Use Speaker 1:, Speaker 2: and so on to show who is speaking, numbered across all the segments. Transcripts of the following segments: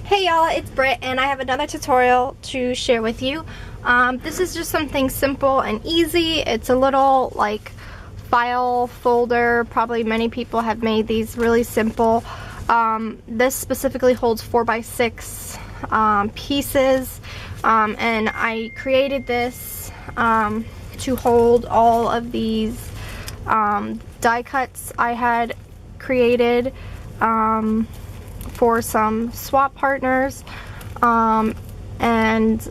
Speaker 1: Hey y'all, it's Britt and I have another tutorial to share with you. This is just something simple and easy. It's a little like file folder. Probably many people have made these really simple. This specifically holds 4x6 pieces, and I created this to hold all of these die cuts I had created for some swap partners, and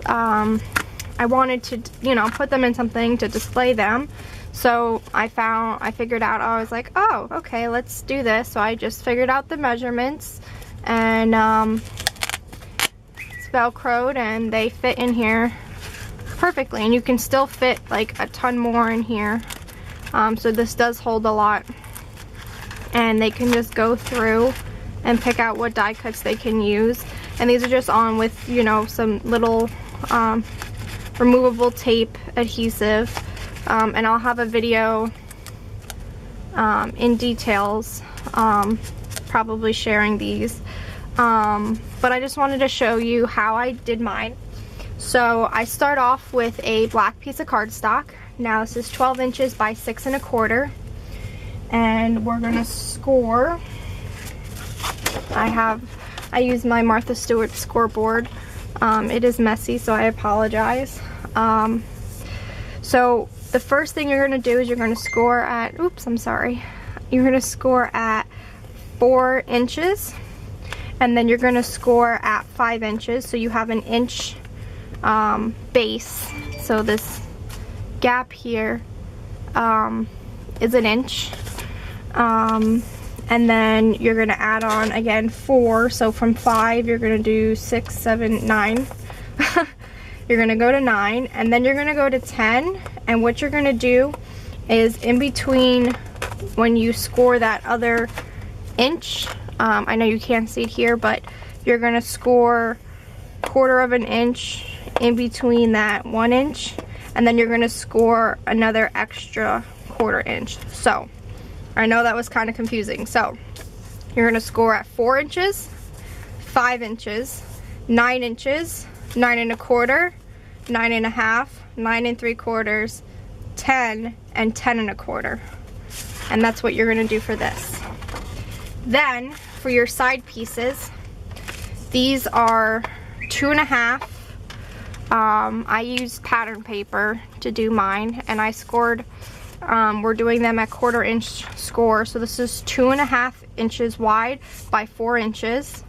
Speaker 1: I wanted to, put them in something to display them. So I figured out, I was like, oh, okay, let's do this. So I just figured out the measurements, and it's Velcroed, and they fit in here perfectly. And you can still fit like a ton more in here. So this does hold a lot, and they can just go through and pick out what die cuts they can use. And these are just on with, some little removable tape adhesive. And I'll have a video in details, probably sharing these. But I just wanted to show you how I did mine. So I start off with a black piece of cardstock. Now this is 12 inches by 6 1/4. And we're gonna score. I use my Martha Stewart scoreboard. It is messy, so I apologize. So the first thing you're going to do is you're going to score at, you're going to score at 4 inches, and then you're going to score at 5 inches, so you have an inch base. So this gap here is an inch. And then you're going to add on again 4, so from 5 you're going to do 6, 7, 9. You're going to go to 9, and then you're going to go to 10, and what you're going to do is in between when you score that other inch, I know you can't see it here, but you're going to score 1/4 of an inch in between that 1 inch, and then you're going to score another extra 1/4 inch. So I know that was kind of confusing. So you're going to score at 4 inches, 5 inches, 9 inches, 9 1/4, 9 1/2, 9 3/4, 10, and 10 1/4. And that's what you're going to do for this. Then for your side pieces, these are 2 1/2. I used pattern paper to do mine, and I scored. We're doing them at 1/4 inch score, so this is 2 1/2 inches wide by 4 inches,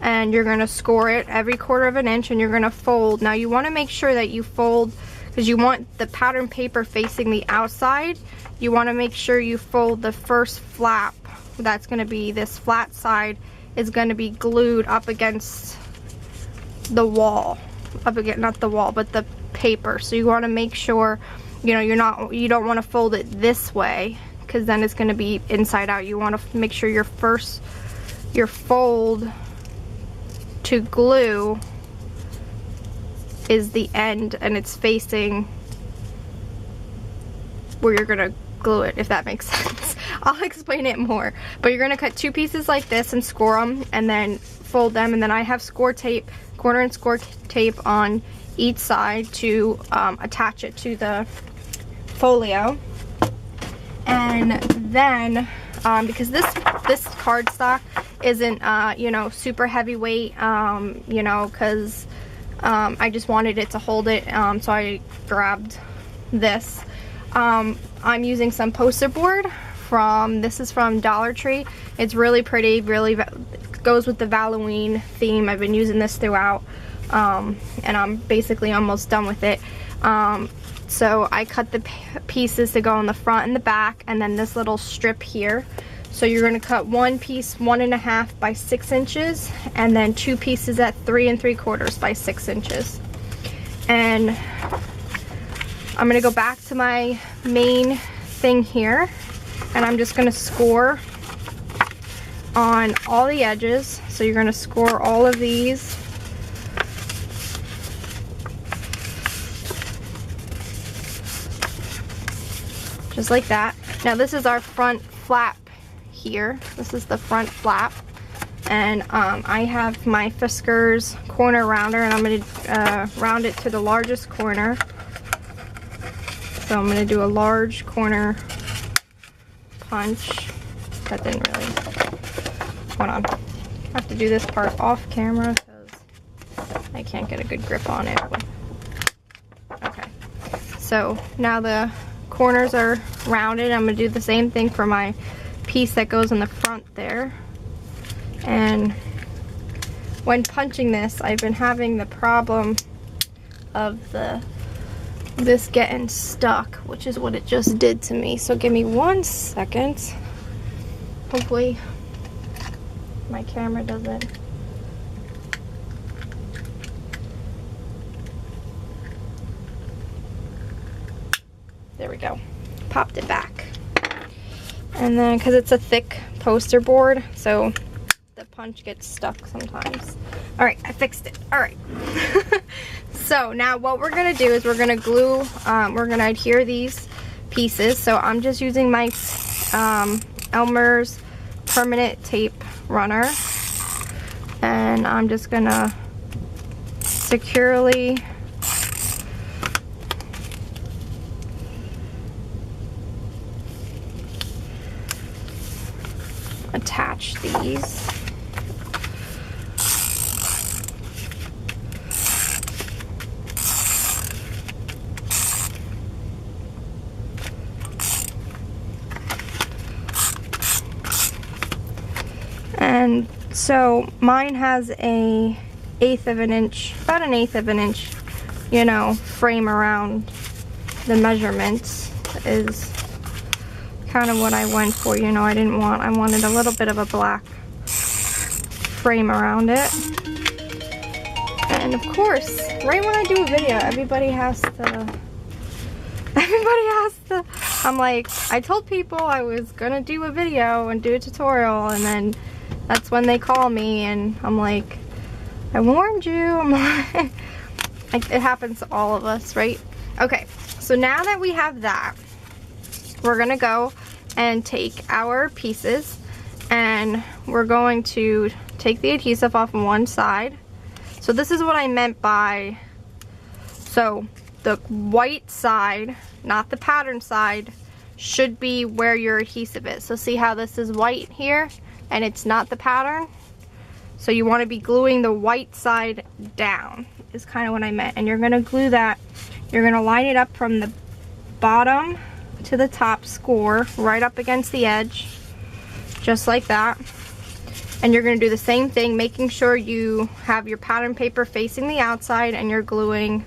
Speaker 1: and you're going to score it every 1/4 of an inch, and you're going to fold. Now you want to make sure that you fold, because you want the pattern paper facing the outside. You want to make sure you fold the first flap. That's going to be this flat side is going to be glued up against the wall, not the wall, but the paper. So you want to make sure, you don't want to fold it this way, because then it's going to be inside out. You want to make sure your fold to glue is the end, and it's facing where you're going to glue it, if that makes sense. I'll explain it more. But you're going to cut 2 pieces like this and score them, and then fold them, and then I have score tape, 1/4 inch score tape on each side to attach it to the folio. And then because this cardstock isn't super heavyweight, because I just wanted it to hold it, so I grabbed this. I'm using some poster board this is from Dollar Tree. It's really pretty, really goes with the Valloween theme. I've been using this throughout, and I'm basically almost done with it. So I cut the pieces to go on the front and the back, and then this little strip here. So you're going to cut one piece 1 1/2 by 6 inches, and then 2 pieces at 3 3/4 by 6 inches. And I'm going to go back to my main thing here, and I'm just going to score on all the edges. So you're going to score all of these. Just like that. Now this is our front flap here. This is the front flap. And I have my Fiskars corner rounder, and I'm going to round it to the largest corner. So I'm going to do a large corner punch. That didn't really, hold on. I have to do this part off camera because I can't get a good grip on it. Okay, so now the corners are rounded. I'm going to do the same thing for my piece that goes in the front there. And when punching this, I've been having the problem of this getting stuck, which is what it just did to me. So give me 1 second. Hopefully my camera doesn't. There we go. Popped it back. And then, because it's a thick poster board, so the punch gets stuck sometimes. All right, I fixed it. All right. So now what we're gonna do is we're gonna glue, we're gonna adhere these pieces. So I'm just using my Elmer's permanent tape runner, and I'm just gonna securely attach these. And so mine has a 1/8 of an inch, about an 1/8 of an inch, you know, frame around the measurements is kind of what I went for. You know, I wanted a little bit of a black frame around it. And of course, right when I do a video, everybody has to, I'm like, I told people I was gonna do a video and do a tutorial, and then that's when they call me and I'm like, I warned you. I'm like, it happens to all of us, right? Okay, so now that we have that, we're gonna go and take our pieces and we're going to take the adhesive off on one side. So this is what I meant by, so the white side, not the pattern side, should be where your adhesive is. So see how this is white here and it's not the pattern? So you want to be gluing the white side down is kind of what I meant. And you're going to glue that, you're going to line it up from the bottom to the top score right up against the edge, just like that. And you're going to do the same thing, making sure you have your pattern paper facing the outside and you're gluing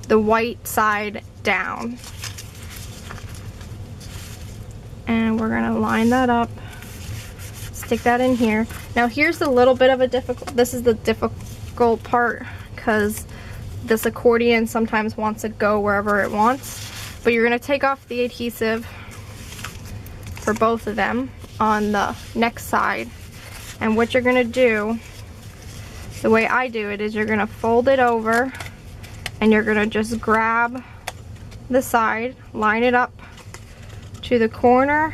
Speaker 1: the white side down. And we're going to line that up, stick that in here. Now here's a little bit of a this is the difficult part, because this accordion sometimes wants to go wherever it wants. But you're going to take off the adhesive for both of them on the next side. And what you're going to do, the way I do it, is you're going to fold it over and you're going to just grab the side, line it up to the corner,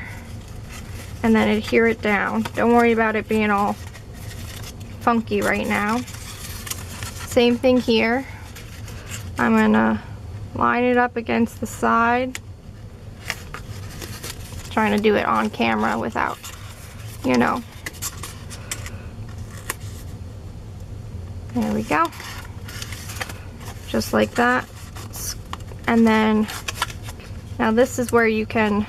Speaker 1: and then adhere it down. Don't worry about it being all funky right now. Same thing here. I'm going to line it up against the side. Trying to do it on camera without, you know. There we go. Just like that. And then, now this is where you can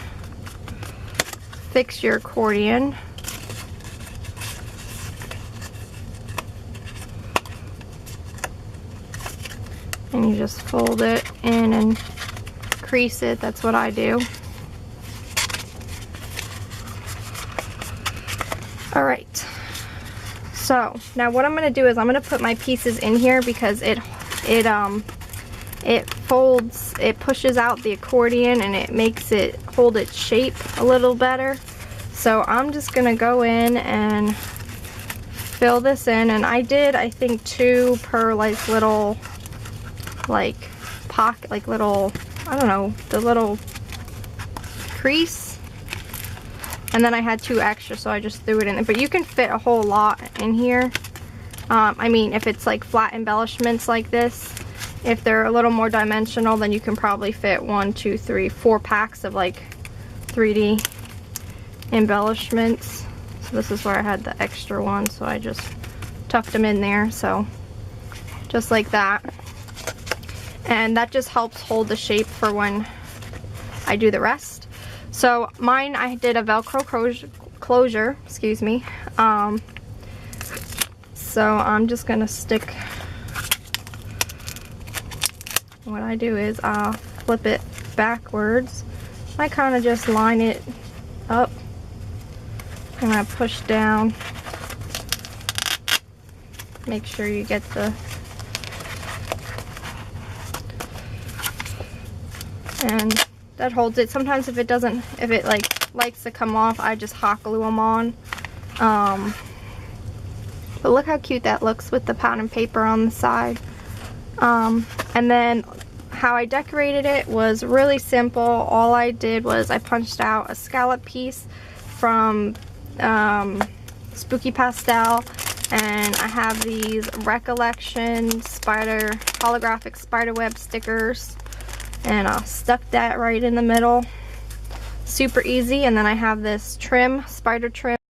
Speaker 1: fix your accordion. And you just fold it in and crease it. That's what I do. All right. So now what I'm going to do is I'm going to put my pieces in here because it folds, it pushes out the accordion and it makes it hold its shape a little better. So I'm just going to go in and fill this in, and I did, I think, 2 per like little like pocket, like little, I don't know, the little crease. And then I had 2 extra, so I just threw it in there. But you can fit a whole lot in here. I mean, if it's like flat embellishments like this, if they're a little more dimensional, then you can probably fit 1, 2, 3, 4 packs of like 3D embellishments. So this is where I had the extra one, so I just tucked them in there, so just like that. And that just helps hold the shape for when I do the rest. So mine, I did a Velcro closure, excuse me. So I'm just gonna stick, what I do is I'll flip it backwards. I kind of just line it up and I push down. Make sure you get the, and that holds it. Sometimes if it doesn't, if it like likes to come off, I just hot glue them on. But look how cute that looks with the pattern paper on the side. And then how I decorated it was really simple. All I did was I punched out a scallop piece from Spooky Pastel, and I have these Recollection holographic spiderweb stickers, and I stuck that right in the middle. Super easy. And then I have this trim, spider trim